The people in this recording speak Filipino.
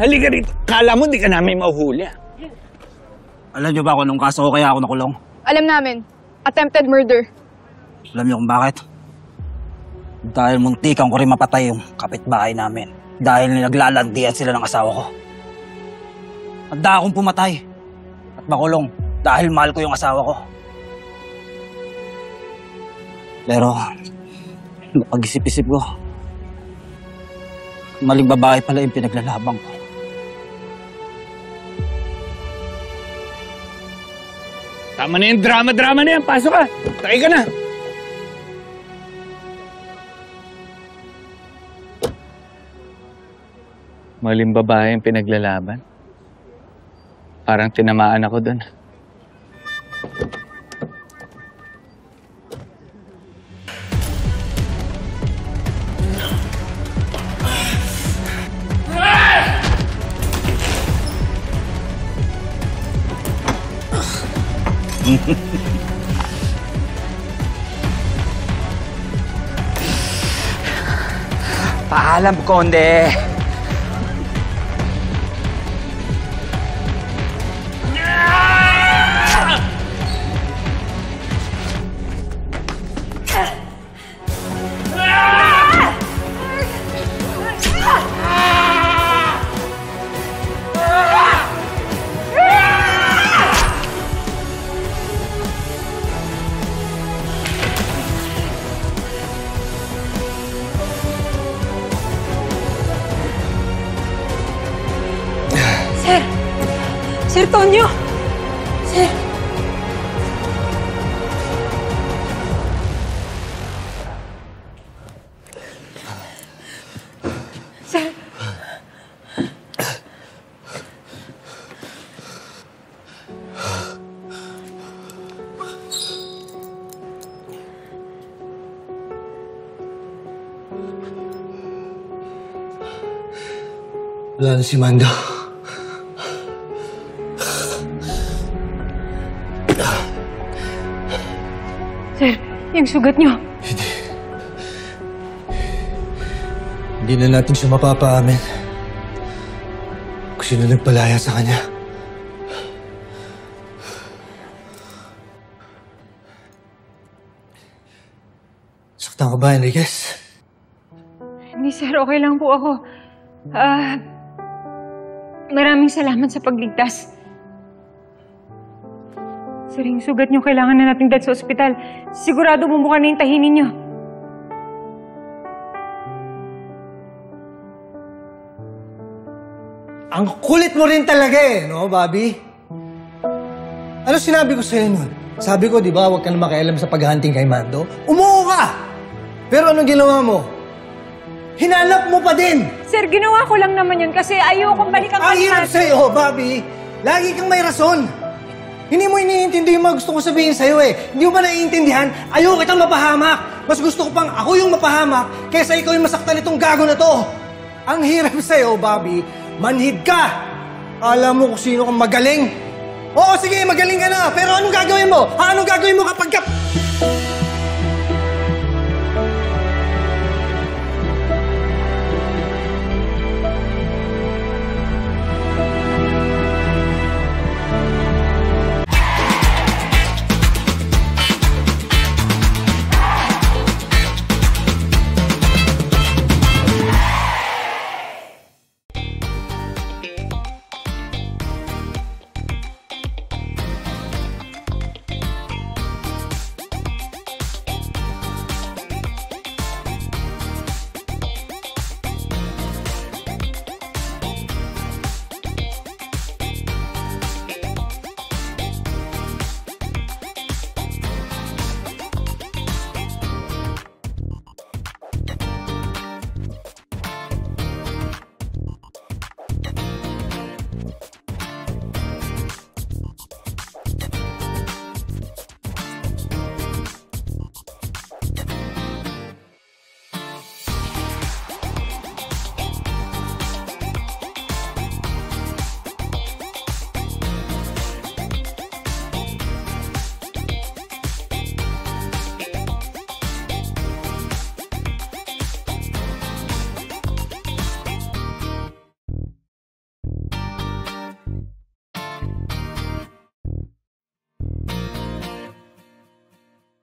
halika rito. Kala mo di ka namin mahuhuli. Alam niyo ba kung anong kaso ko kaya ako nakulong? Alam namin. Attempted murder. Alam niyo kung bakit? Dahil muntikan ko rin mapatay yung kapitbahay namin. Dahil naglalandian sila ng asawa ko. Handa akong pumatay at makulong dahil mahal ko yung asawa ko. Pero, napag-isip-isip ko, maling babae pala yung pinaglalabang ko. Tama na yung drama-drama na yan. Pasok ka. Takay ka na. Maling babae yung pinaglalaban. Parang tinamaan ako doon. Paalam, Konde. Sir! Sir Tonyo! Sir! Sir! Wala na si Mando. Sir, yung sugat niyo. Hindi na natin siya mapapaamin kung sino nagpalaya sa kanya. Saktan ka ba, Enriquez? Hindi, sir. Okay lang po ako. Maraming salamat sa pagligtas. Sir, yung sugat niyo kailangan na nating dad sa ospital. Sigurado bumuka na yung tahi ninyo. Ang kulit mo rin talaga eh, no, Bobby? Ano sinabi ko sa'yo nun? Sabi ko, di ba, huwag ka na makialam sa paghahunting kay Mando? Umuo ka! Pero anong ginawa mo? Hinanap mo pa din! Sir, ginawa ko lang naman yun kasi ayokong balikan Ang hirap sa'yo, Bobby! Lagi kang may rason! Hindi mo iniintindi yung mga gusto ko sabihin sa'yo eh. Hindi mo ba naiintindihan? Ayaw kitang mapahamak. Mas gusto ko pang ako yung mapahamak kaysa ikaw yung masaktan itong gago na to. Ang hirap sa'yo, Bobby. Manhid ka. Alam mo kung sino kang magaling. Oo, sige, magaling ka na. Pero anong gagawin mo? Ha? Anong gagawin mo kapag